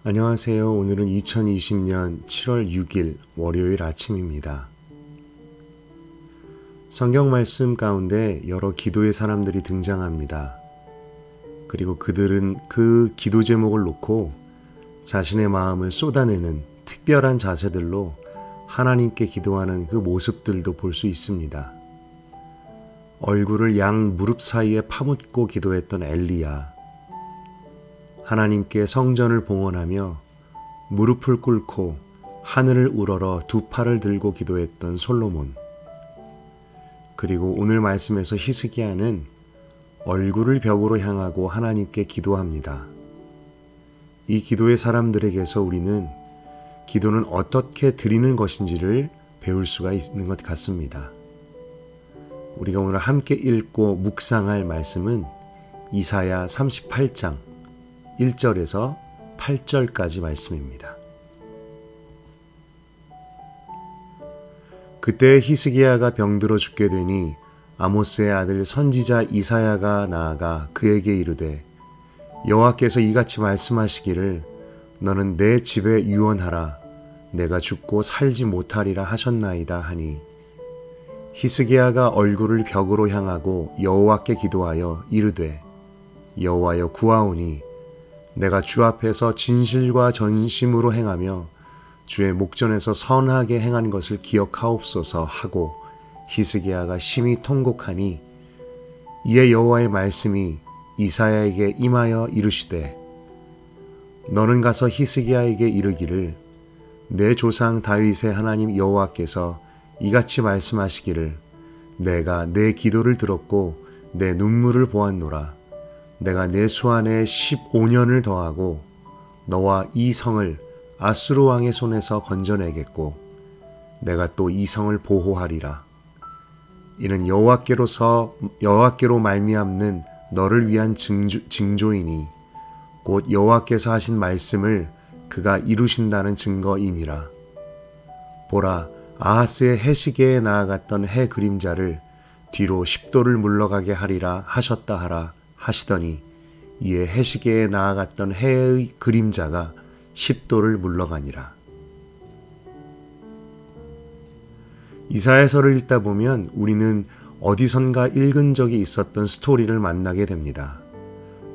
안녕하세요. 오늘은 2020년 7월 6일 월요일 아침입니다. 성경 말씀 가운데 여러 기도의 사람들이 등장합니다. 그리고 그들은 그 기도 제목을 놓고 자신의 마음을 쏟아내는 특별한 자세들로 하나님께 기도하는 그 모습들도 볼 수 있습니다. 얼굴을 양 무릎 사이에 파묻고 기도했던 엘리야, 하나님께 성전을 봉헌하며 무릎을 꿇고 하늘을 우러러 두 팔을 들고 기도했던 솔로몬, 그리고 오늘 말씀에서 히스기야는 얼굴을 벽으로 향하고 하나님께 기도합니다. 이 기도의 사람들에게서 우리는 기도는 어떻게 드리는 것인지를 배울 수가 있는 것 같습니다. 우리가 오늘 함께 읽고 묵상할 말씀은 이사야 38장 1절에서 8절까지 말씀입니다. 그때 히스기야가 병들어 죽게 되니 아모스의 아들 선지자 이사야가 나아가 그에게 이르되, 여호와께서 이같이 말씀하시기를 너는 내 집에 유언하라. 내가 죽고 살지 못하리라 하셨나이다 하니, 히스기야가 얼굴을 벽으로 향하고 여호와께 기도하여 이르되, 여호와여 구하오니 내가 주 앞에서 진실과 전심으로 행하며 주의 목전에서 선하게 행한 것을 기억하옵소서 하고, 히스기야가 심히 통곡하니 이에 여호와의 말씀이 이사야에게 임하여 이르시되, 너는 가서 히스기야에게 이르기를 내 조상 다윗의 하나님 여호와께서 이같이 말씀하시기를 내가 내 기도를 들었고 내 눈물을 보았노라. 내가 내 수 안에 15년을 더하고 너와 이 성을 아수르 왕의 손에서 건져내겠고 내가 또 이 성을 보호하리라. 이는 여호와께로 말미암는 너를 위한 징조이니 곧 여호와께서 하신 말씀을 그가 이루신다는 증거이니라. 보라, 아하스의 해시계에 나아갔던 해 그림자를 뒤로 10도를 물러가게 하리라 하셨다 하라 하시더니, 이에 해시계에 나아갔던 해의 그림자가 10도를 물러가니라. 이사야서를 읽다 보면 우리는 어디선가 읽은 적이 있었던 스토리를 만나게 됩니다.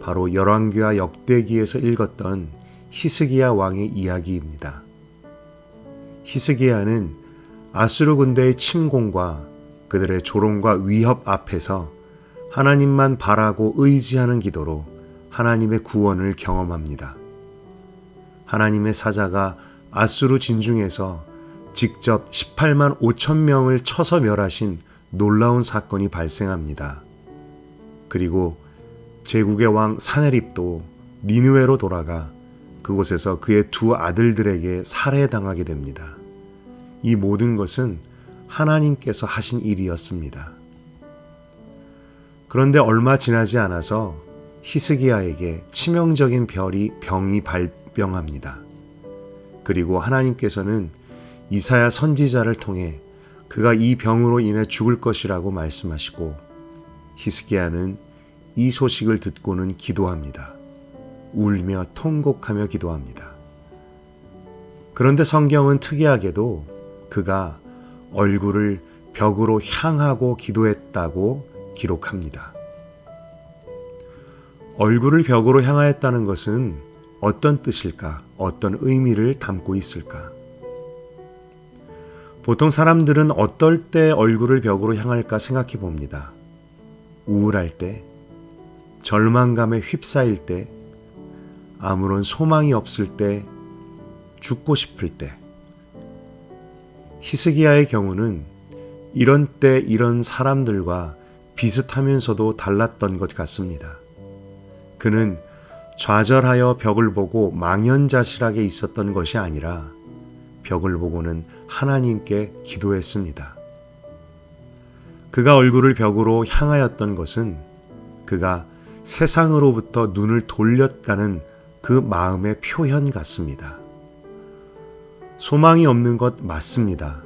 바로 열왕기와 역대기에서 읽었던 히스기야 왕의 이야기입니다. 히스기야는 아수르 군대의 침공과 그들의 조롱과 위협 앞에서 하나님만 바라고 의지하는 기도로 하나님의 구원을 경험합니다. 하나님의 사자가 아수르 진중에서 직접 18만 5천 명을 쳐서 멸하신 놀라운 사건이 발생합니다. 그리고 제국의 왕 사네립도 니느웨로 돌아가 그곳에서 그의 두 아들들에게 살해당하게 됩니다. 이 모든 것은 하나님께서 하신 일이었습니다. 그런데 얼마 지나지 않아서 히스기야에게 치명적인 병이 발병합니다. 그리고 하나님께서는 이사야 선지자를 통해 그가 이 병으로 인해 죽을 것이라고 말씀하시고, 히스기야는 이 소식을 듣고는 기도합니다. 울며 통곡하며 기도합니다. 그런데 성경은 특이하게도 그가 얼굴을 벽으로 향하고 기도했다고 기록합니다. 얼굴을 벽으로 향하였다는 것은 어떤 뜻일까? 어떤 의미를 담고 있을까? 보통 사람들은 어떨 때 얼굴을 벽으로 향할까 생각해 봅니다. 우울할 때, 절망감에 휩싸일 때, 아무런 소망이 없을 때, 죽고 싶을 때. 히스기야의 경우는 이런 때 이런 사람들과 비슷하면서도 달랐던 것 같습니다. 그는 좌절하여 벽을 보고 망연자실하게 있었던 것이 아니라 벽을 보고는 하나님께 기도했습니다. 그가 얼굴을 벽으로 향하였던 것은 그가 세상으로부터 눈을 돌렸다는 그 마음의 표현 같습니다. 소망이 없는 것 맞습니다.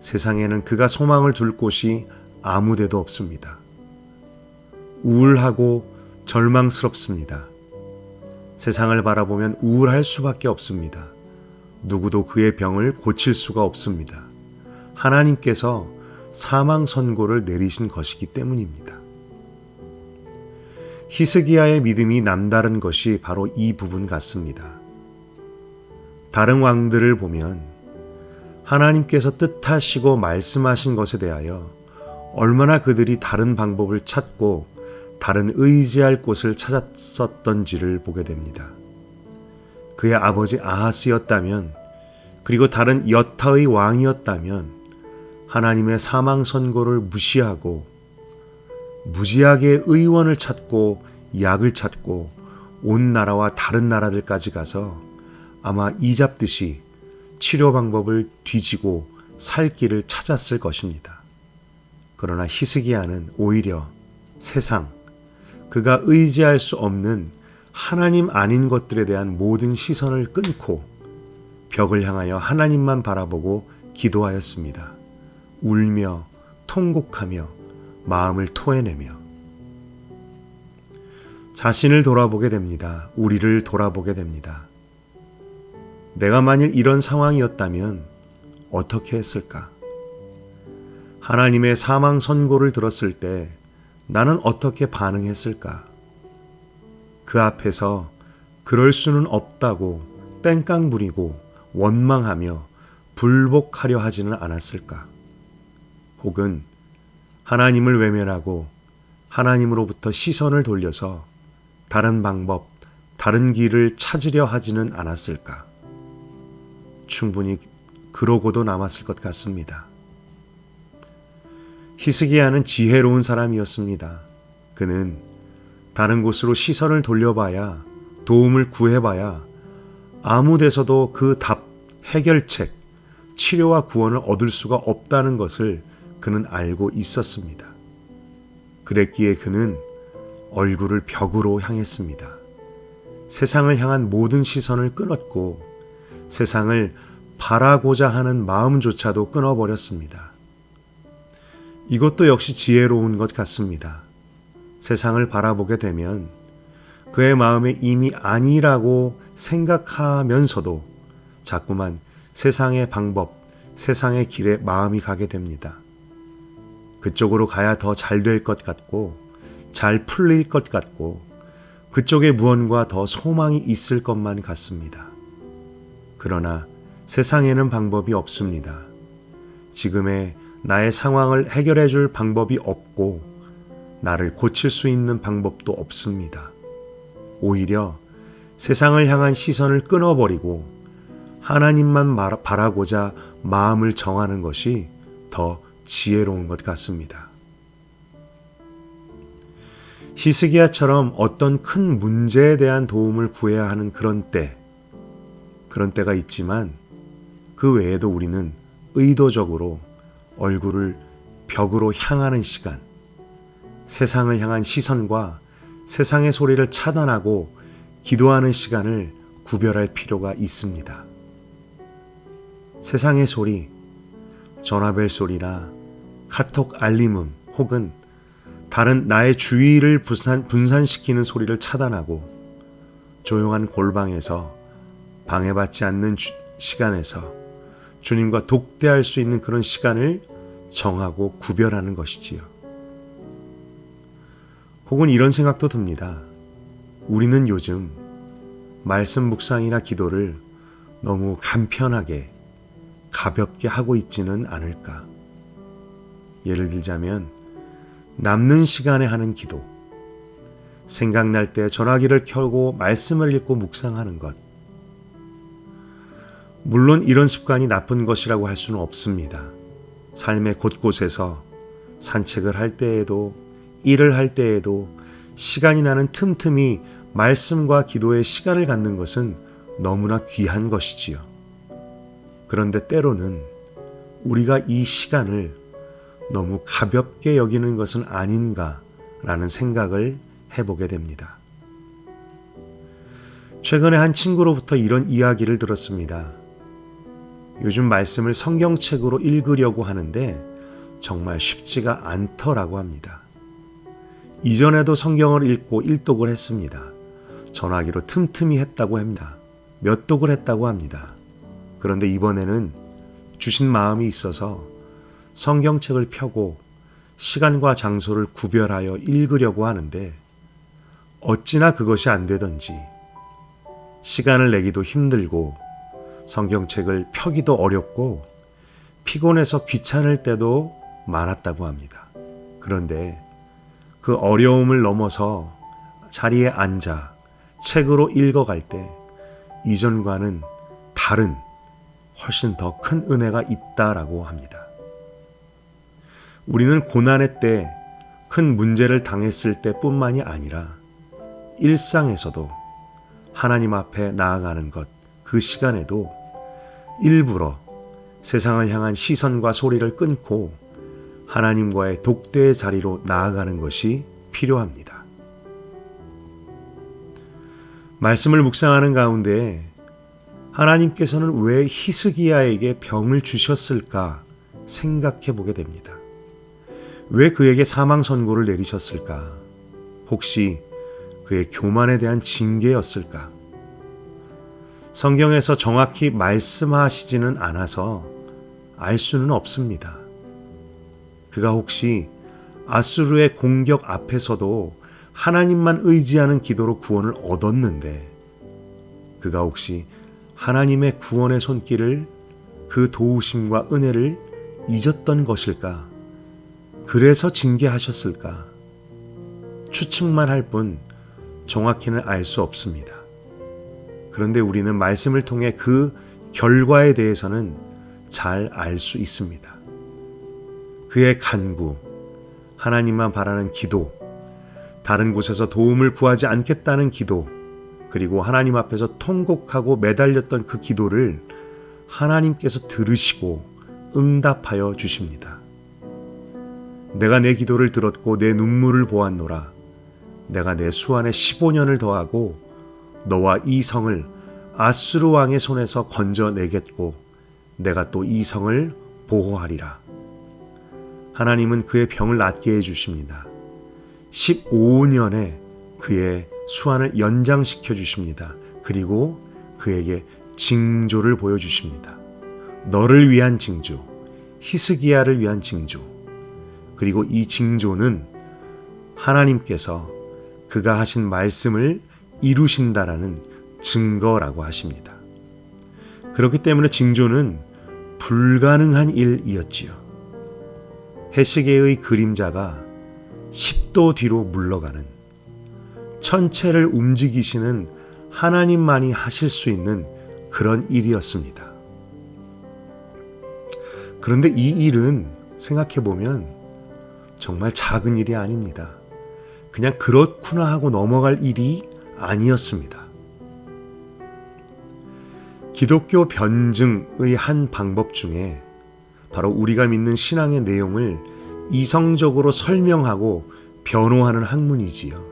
세상에는 그가 소망을 둘 곳이 아무 데도 없습니다. 우울하고 절망스럽습니다. 세상을 바라보면 우울할 수밖에 없습니다. 누구도 그의 병을 고칠 수가 없습니다. 하나님께서 사망 선고를 내리신 것이기 때문입니다. 히스기야의 믿음이 남다른 것이 바로 이 부분 같습니다. 다른 왕들을 보면 하나님께서 뜻하시고 말씀하신 것에 대하여 얼마나 그들이 다른 방법을 찾고 다른 의지할 곳을 찾았었던지를 보게 됩니다. 그의 아버지 아하스였다면, 그리고 다른 여타의 왕이었다면 하나님의 사망 선고를 무시하고 무지하게 의원을 찾고 약을 찾고 온 나라와 다른 나라들까지 가서 아마 이잡듯이 치료 방법을 뒤지고 살 길을 찾았을 것입니다. 그러나 히스기야는 오히려 세상, 그가 의지할 수 없는 하나님 아닌 것들에 대한 모든 시선을 끊고 벽을 향하여 하나님만 바라보고 기도하였습니다. 울며 통곡하며 마음을 토해내며 자신을 돌아보게 됩니다. 우리를 돌아보게 됩니다. 내가 만일 이런 상황이었다면 어떻게 했을까? 하나님의 사망 선고를 들었을 때 나는 어떻게 반응했을까? 그 앞에서 그럴 수는 없다고 땡깡 부리고 원망하며 불복하려 하지는 않았을까? 혹은 하나님을 외면하고 하나님으로부터 시선을 돌려서 다른 방법, 다른 길을 찾으려 하지는 않았을까? 충분히 그러고도 남았을 것 같습니다. 히스기야는 지혜로운 사람이었습니다. 그는 다른 곳으로 시선을 돌려봐야, 도움을 구해봐야 아무 데서도 그 해결책, 치료와 구원을 얻을 수가 없다는 것을 그는 알고 있었습니다. 그랬기에 그는 얼굴을 벽으로 향했습니다. 세상을 향한 모든 시선을 끊었고 세상을 바라고자 하는 마음조차도 끊어버렸습니다. 이것도 역시 지혜로운 것 같습니다. 세상을 바라보게 되면 그의 마음에 이미 아니라고 생각하면서도 자꾸만 세상의 방법, 세상의 길에 마음이 가게 됩니다. 그쪽으로 가야 더 잘 될 것 같고 잘 풀릴 것 같고 그쪽에 무언가 더 소망이 있을 것만 같습니다. 그러나 세상에는 방법이 없습니다. 지금의 나의 상황을 해결해 줄 방법이 없고 나를 고칠 수 있는 방법도 없습니다. 오히려 세상을 향한 시선을 끊어버리고 하나님만 바라고자 마음을 정하는 것이 더 지혜로운 것 같습니다. 히스기야처럼 어떤 큰 문제에 대한 도움을 구해야 하는 그런 때가 있지만 그 외에도 우리는 의도적으로 얼굴을 벽으로 향하는 시간, 세상을 향한 시선과 세상의 소리를 차단하고 기도하는 시간을 구별할 필요가 있습니다. 세상의 소리, 전화벨 소리나 카톡 알림음 혹은 다른 나의 주의를 분산시키는 소리를 차단하고 조용한 골방에서 방해받지 않는 시간에서 주님과 독대할 수 있는 그런 시간을 정하고 구별하는 것이지요. 혹은 이런 생각도 듭니다. 우리는 요즘 말씀 묵상이나 기도를 너무 간편하게 가볍게 하고 있지는 않을까. 예를 들자면 남는 시간에 하는 기도, 생각날 때 전화기를 켜고 말씀을 읽고 묵상하는 것. 물론 이런 습관이 나쁜 것이라고 할 수는 없습니다. 삶의 곳곳에서 산책을 할 때에도 일을 할 때에도 시간이 나는 틈틈이 말씀과 기도에 시간을 갖는 것은 너무나 귀한 것이지요. 그런데 때로는 우리가 이 시간을 너무 가볍게 여기는 것은 아닌가라는 생각을 해보게 됩니다. 최근에 한 친구로부터 이런 이야기를 들었습니다. 요즘 말씀을 성경책으로 읽으려고 하는데 정말 쉽지가 않더라고 합니다. 이전에도 성경을 읽고 일독을 했습니다. 전화기로 틈틈이 했다고 합니다. 몇 독을 했다고 합니다. 그런데 이번에는 주신 마음이 있어서 성경책을 펴고 시간과 장소를 구별하여 읽으려고 하는데 어찌나 그것이 안 되던지 시간을 내기도 힘들고 성경책을 펴기도 어렵고 피곤해서 귀찮을 때도 많았다고 합니다. 그런데 그 어려움을 넘어서 자리에 앉아 책으로 읽어갈 때 이전과는 다른 훨씬 더 큰 은혜가 있다라고 합니다. 우리는 고난의 때 큰 문제를 당했을 때뿐만이 아니라 일상에서도 하나님 앞에 나아가는 것, 그 시간에도 일부러 세상을 향한 시선과 소리를 끊고 하나님과의 독대의 자리로 나아가는 것이 필요합니다. 말씀을 묵상하는 가운데 하나님께서는 왜 히스기야에게 병을 주셨을까 생각해 보게 됩니다. 왜 그에게 사망 선고를 내리셨을까? 혹시 그의 교만에 대한 징계였을까? 성경에서 정확히 말씀하시지는 않아서 알 수는 없습니다. 그가 혹시 아수르의 공격 앞에서도 하나님만 의지하는 기도로 구원을 얻었는데 그가 혹시 하나님의 구원의 손길을, 그 도우심과 은혜를 잊었던 것일까? 그래서 징계하셨을까? 추측만 할 뿐 정확히는 알 수 없습니다. 그런데 우리는 말씀을 통해 그 결과에 대해서는 잘 알 수 있습니다. 그의 간구, 하나님만 바라는 기도, 다른 곳에서 도움을 구하지 않겠다는 기도, 그리고 하나님 앞에서 통곡하고 매달렸던 그 기도를 하나님께서 들으시고 응답하여 주십니다. 내가 내 기도를 들었고 내 눈물을 보았노라. 내가 내 수완에 15년을 더하고 너와 이 성을 아수르 왕의 손에서 건져내겠고 내가 또 이 성을 보호하리라. 하나님은 그의 병을 낫게 해주십니다. 15년에 그의 수완을 연장시켜 주십니다. 그리고 그에게 징조를 보여주십니다. 너를 위한 징조, 히스기야를 위한 징조, 그리고 이 징조는 하나님께서 그가 하신 말씀을 이루신다라는 증거라고 하십니다. 그렇기 때문에 징조는 불가능한 일이었지요. 헤시게의 그림자가 10도 뒤로 물러가는, 천체를 움직이시는 하나님만이 하실 수 있는 그런 일이었습니다. 그런데 이 일은 생각해보면 정말 작은 일이 아닙니다. 그냥 그렇구나 하고 넘어갈 일이 아니었습니다. 기독교 변증의 한 방법 중에 바로 우리가 믿는 신앙의 내용을 이성적으로 설명하고 변호하는 학문이지요.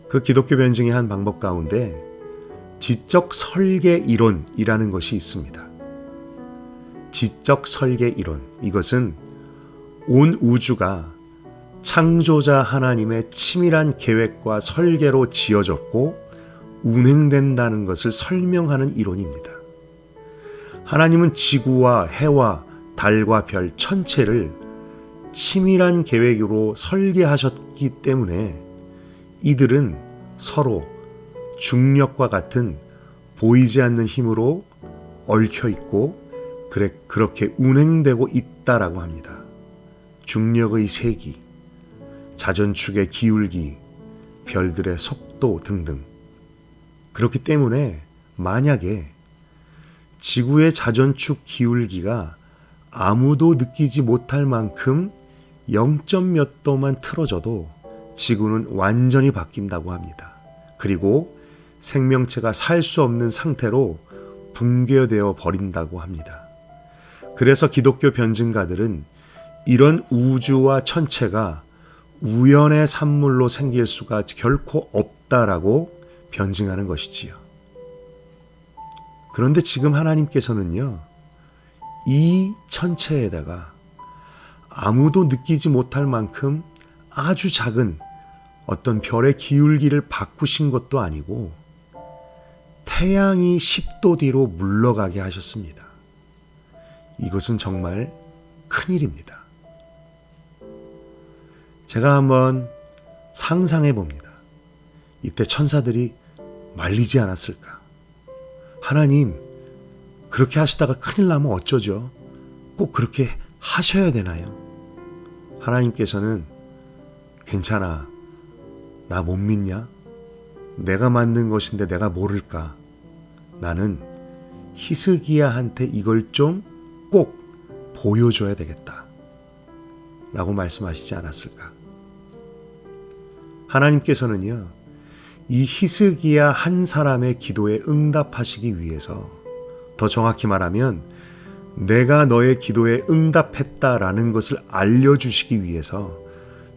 그 기독교 변증의 한 방법 가운데 지적 설계 이론이라는 것이 있습니다. 지적 설계 이론, 이것은 온 우주가 창조자 하나님의 치밀한 계획과 설계로 지어졌고 운행된다는 것을 설명하는 이론입니다. 하나님은 지구와 해와 달과 별 천체를 치밀한 계획으로 설계하셨기 때문에 이들은 서로 중력과 같은 보이지 않는 힘으로 얽혀 있고 그렇게 운행되고 있다라고 합니다. 중력의 세기, 자전축의 기울기, 별들의 속도 등등. 그렇기 때문에 만약에 지구의 자전축 기울기가 아무도 느끼지 못할 만큼 0점 몇 도만 틀어져도 지구는 완전히 바뀐다고 합니다. 그리고 생명체가 살 수 없는 상태로 붕괴되어 버린다고 합니다. 그래서 기독교 변증가들은 이런 우주와 천체가 우연의 산물로 생길 수가 결코 없다라고 변증하는 것이지요. 그런데 지금 하나님께서는요, 이 천체에다가 아무도 느끼지 못할 만큼 아주 작은 어떤 별의 기울기를 바꾸신 것도 아니고 태양이 10도 뒤로 물러가게 하셨습니다. 이것은 정말 큰일입니다. 제가 한번 상상해 봅니다. 이때 천사들이 말리지 않았을까? 하나님, 그렇게 하시다가 큰일 나면 어쩌죠? 꼭 그렇게 하셔야 되나요? 하나님께서는 괜찮아. 나 못 믿냐? 내가 만든 것인데 내가 모를까? 나는 히스기야한테 이걸 좀 꼭 보여줘야 되겠다. 라고 말씀하시지 않았을까? 하나님께서는요, 이 히스기야 한 사람의 기도에 응답하시기 위해서, 더 정확히 말하면 내가 너의 기도에 응답했다라는 것을 알려주시기 위해서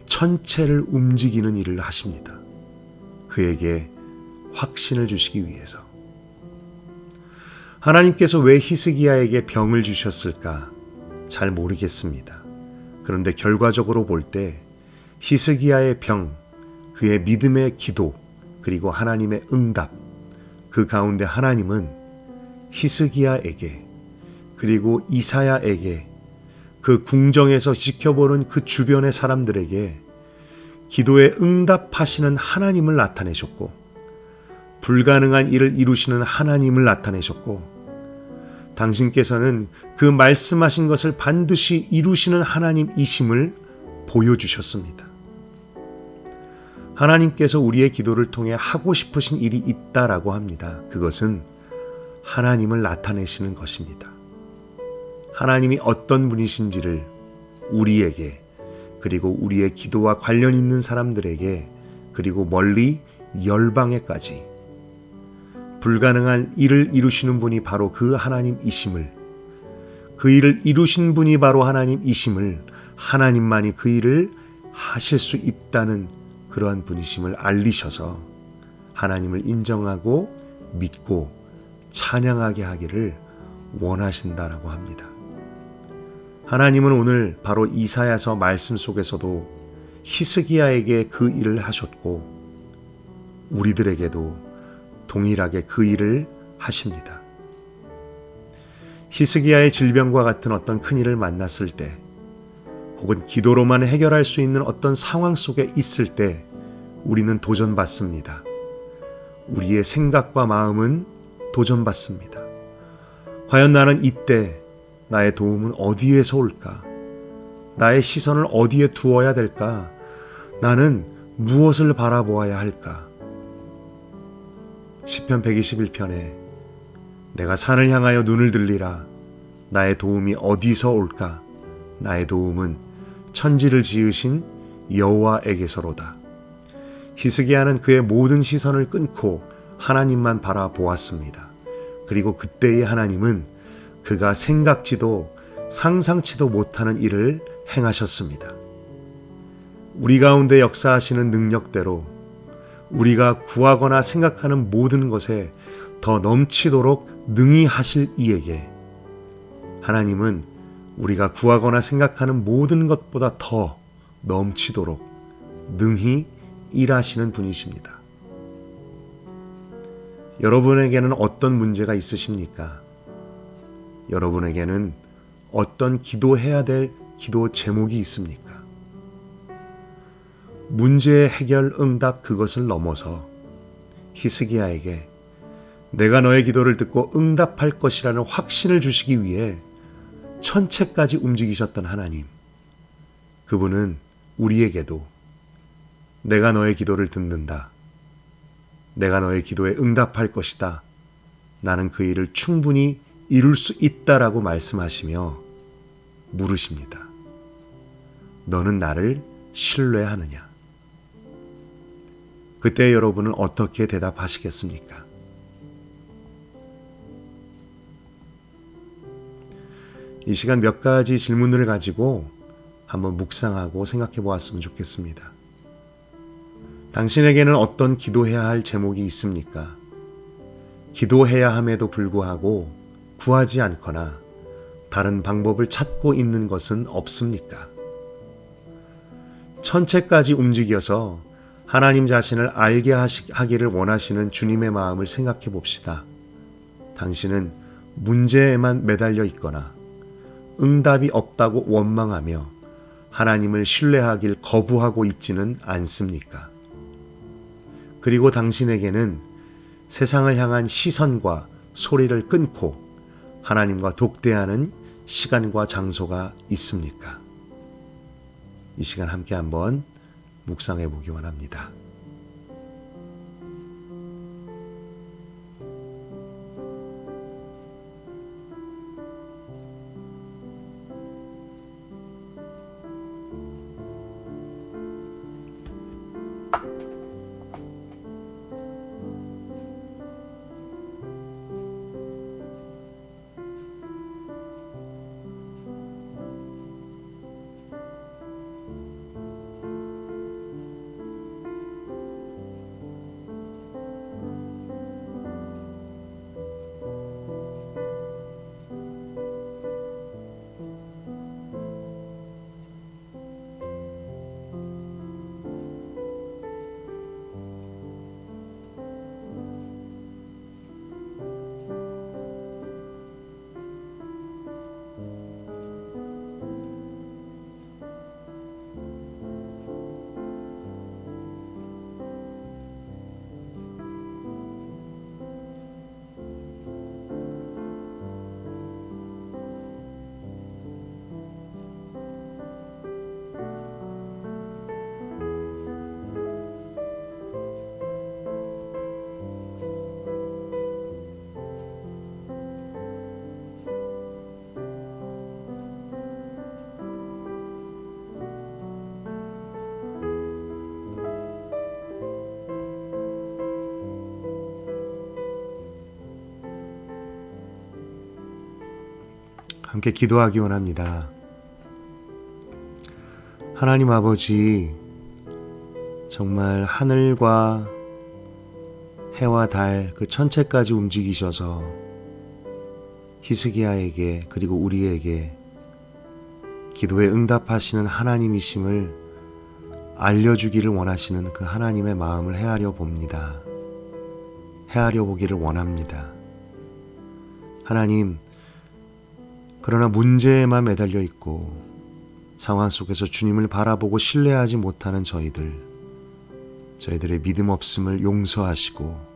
천체를 움직이는 일을 하십니다. 그에게 확신을 주시기 위해서. 하나님께서 왜 히스기야에게 병을 주셨을까? 잘 모르겠습니다. 그런데 결과적으로 볼 때 히스기야의 병, 그의 믿음의 기도, 그리고 하나님의 응답, 그 가운데 하나님은 히스기야에게, 그리고 이사야에게, 그 궁정에서 지켜보는 그 주변의 사람들에게 기도에 응답하시는 하나님을 나타내셨고, 불가능한 일을 이루시는 하나님을 나타내셨고, 당신께서는 그 말씀하신 것을 반드시 이루시는 하나님이심을 보여주셨습니다. 하나님께서 우리의 기도를 통해 하고 싶으신 일이 있다라고 합니다. 그것은 하나님을 나타내시는 것입니다. 하나님이 어떤 분이신지를 우리에게, 그리고 우리의 기도와 관련 있는 사람들에게, 그리고 멀리 열방에까지 불가능한 일을 이루시는 분이 바로 그 하나님이심을, 그 일을 이루신 분이 바로 하나님이심을, 하나님만이 그 일을 하실 수 있다는 그러한 분이심을 알리셔서 하나님을 인정하고 믿고 찬양하게 하기를 원하신다라고 합니다. 하나님은 오늘 바로 이사야서 말씀 속에서도 히스기야에게 그 일을 하셨고, 우리들에게도 동일하게 그 일을 하십니다. 히스기야의 질병과 같은 어떤 큰일을 만났을 때, 혹은 기도로만 해결할 수 있는 어떤 상황 속에 있을 때 우리는 도전받습니다. 우리의 생각과 마음은 도전받습니다. 과연 나는 이때 나의 도움은 어디에서 올까? 나의 시선을 어디에 두어야 될까? 나는 무엇을 바라보아야 할까? 시편 121편에 내가 산을 향하여 눈을 들리라. 나의 도움이 어디서 올까? 나의 도움은 천지를 지으신 여호와에게서로다. 히스기야는 그의 모든 시선을 끊고 하나님만 바라보았습니다. 그리고 그때의 하나님은 그가 생각지도 상상치도 못하는 일을 행하셨습니다. 우리 가운데 역사하시는 능력대로 우리가 구하거나 생각하는 모든 것에 더 넘치도록 능히 하실 이에게 하나님은 우리가 구하거나 생각하는 모든 것보다 더 넘치도록 능히 일하시는 분이십니다. 여러분에게는 어떤 문제가 있으십니까? 여러분에게는 어떤 기도해야 될 기도 제목이 있습니까? 문제의 해결, 응답 그것을 넘어서 히스기야에게 내가 너의 기도를 듣고 응답할 것이라는 확신을 주시기 위해 천체까지 움직이셨던 하나님, 그분은 우리에게도 내가 너의 기도를 듣는다. 내가 너의 기도에 응답할 것이다. 나는 그 일을 충분히 이룰 수 있다라고 말씀하시며 물으십니다. 너는 나를 신뢰하느냐? 그때 여러분은 어떻게 대답하시겠습니까? 이 시간 몇 가지 질문을 가지고 한번 묵상하고 생각해 보았으면 좋겠습니다. 당신에게는 어떤 기도해야 할 제목이 있습니까? 기도해야 함에도 불구하고 구하지 않거나 다른 방법을 찾고 있는 것은 없습니까? 천체까지 움직여서 하나님 자신을 알게 하기를 원하시는 주님의 마음을 생각해 봅시다. 당신은 문제에만 매달려 있거나 응답이 없다고 원망하며 하나님을 신뢰하길 거부하고 있지는 않습니까? 그리고 당신에게는 세상을 향한 시선과 소리를 끊고 하나님과 독대하는 시간과 장소가 있습니까? 이 시간 함께 한번 묵상해 보기 원합니다. 함께 기도하기 원합니다. 하나님 아버지, 정말 하늘과 해와 달 그 천체까지 움직이셔서 히스기야에게 그리고 우리에게 기도에 응답하시는 하나님이심을 알려주기를 원하시는 그 하나님의 마음을 헤아려 봅니다. 헤아려 보기를 원합니다. 하나님, 그러나 문제에만 매달려 있고 상황 속에서 주님을 바라보고 신뢰하지 못하는 저희들의 믿음 없음을 용서하시고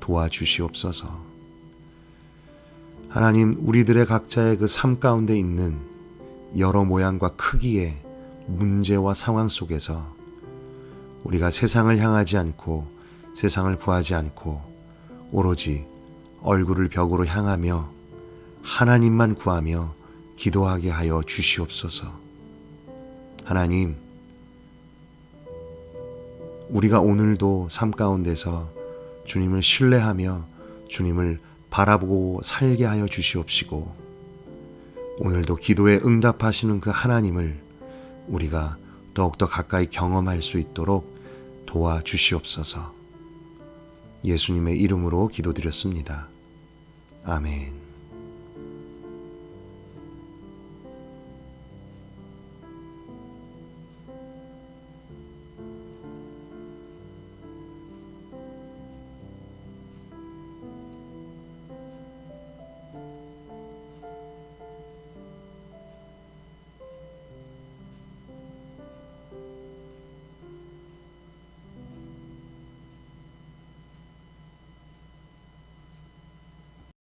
도와주시옵소서. 하나님, 우리들의 각자의 그 삶 가운데 있는 여러 모양과 크기의 문제와 상황 속에서 우리가 세상을 향하지 않고 세상을 구하지 않고 오로지 얼굴을 벽으로 향하며 하나님만 구하며 기도하게 하여 주시옵소서. 하나님, 우리가 오늘도 삶 가운데서 주님을 신뢰하며 주님을 바라보고 살게 하여 주시옵시고, 오늘도 기도에 응답하시는 그 하나님을 우리가 더욱더 가까이 경험할 수 있도록 도와주시옵소서. 예수님의 이름으로 기도드렸습니다. 아멘.